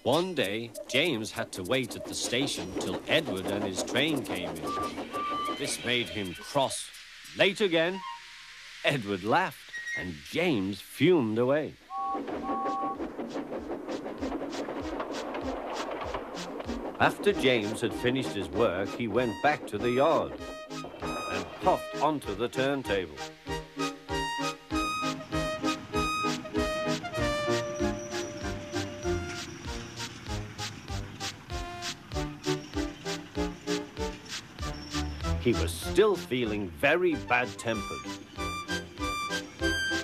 One day, James had to wait at the station till Edward and his train came in. This made him cross. Late again? Edward laughed, and James fumed away. After James had finished his work, he went back to the yard and puffed onto the turntable. He was still feeling very bad-tempered.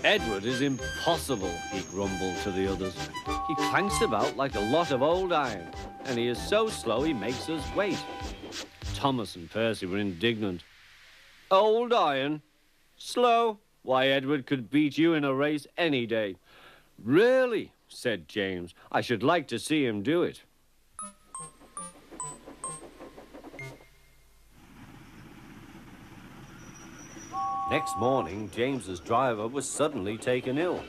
Edward is impossible, he grumbled to the others. He clanks about like a lot of old iron, and he is so slow he makes us wait. Thomas and Percy were indignant. Old iron? Slow? Why, Edward could beat you in a race any day. Really, said James. I should like to see him do it. Next morning, James's driver was suddenly taken ill.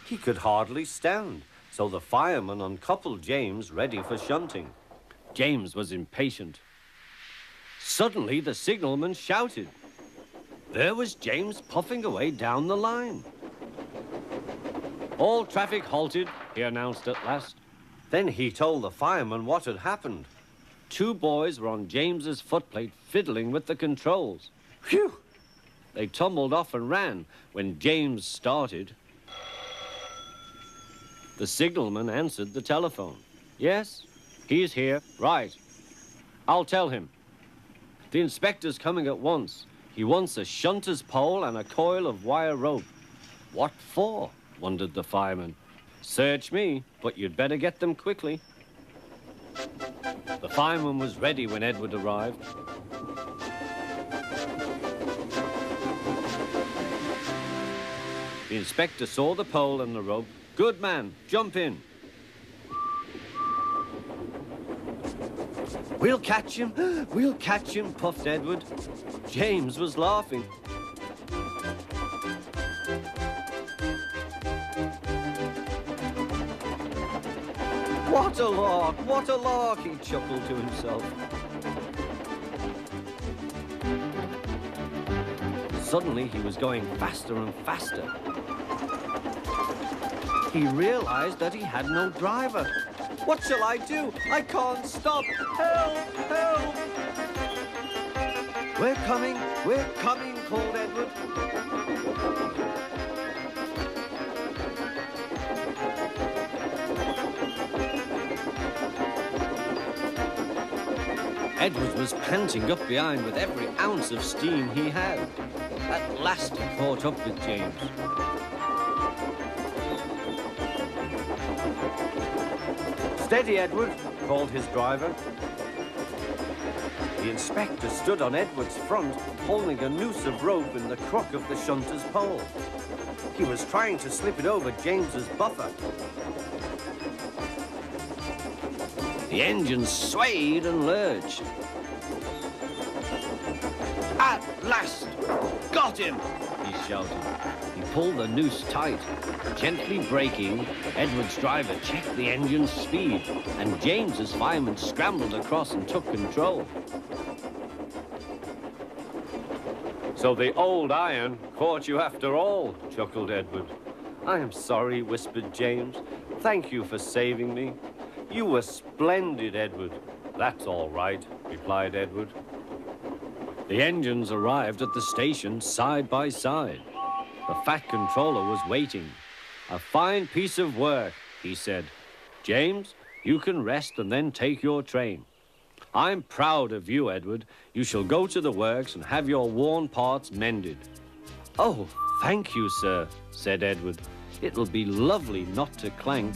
He could hardly stand, so the fireman uncoupled James ready for shunting. James was impatient. Suddenly, the signalman shouted. There was James puffing away down the line. All traffic halted, he announced at last. Then he told the fireman what had happened. 2 boys were on James's footplate fiddling with the controls. Phew! They tumbled off and ran when James started. The signalman answered the telephone. Yes, he's here. Right. I'll tell him. The inspector's coming at once. He wants a shunter's pole and a coil of wire rope. What for? Wondered the fireman. Search me, but you'd better get them quickly. The fireman was ready when Edward arrived. The inspector saw the pole and the rope. Good man, jump in. We'll catch him, puffed Edward. James was laughing. What a lark, he chuckled to himself. Suddenly, he was going faster and faster. He realized that he had no driver. What shall I do? I can't stop. Help! Help! We're coming, called Edward. Edward was panting up behind with every ounce of steam he had. At last he caught up with James. Steady, Edward, called his driver. The inspector stood on Edward's front, holding a noose of rope in the crook of the shunter's pole. He was trying to slip it over James's buffer. The engine swayed and lurched. At last! Got him! He shouted. He pulled the noose tight. Gently braking, Edward's driver checked the engine's speed, and James's fireman scrambled across and took control. So the old iron caught you after all, chuckled Edward. I am sorry, whispered James. Thank you for saving me. You were splendid, Edward. That's all right, replied Edward. The engines arrived at the station side by side. The fat controller was waiting. A fine piece of work, he said. James, you can rest and then take your train. I'm proud of you, Edward. You shall go to the works and have your worn parts mended. Oh, thank you, sir, said Edward. It'll be lovely not to clank.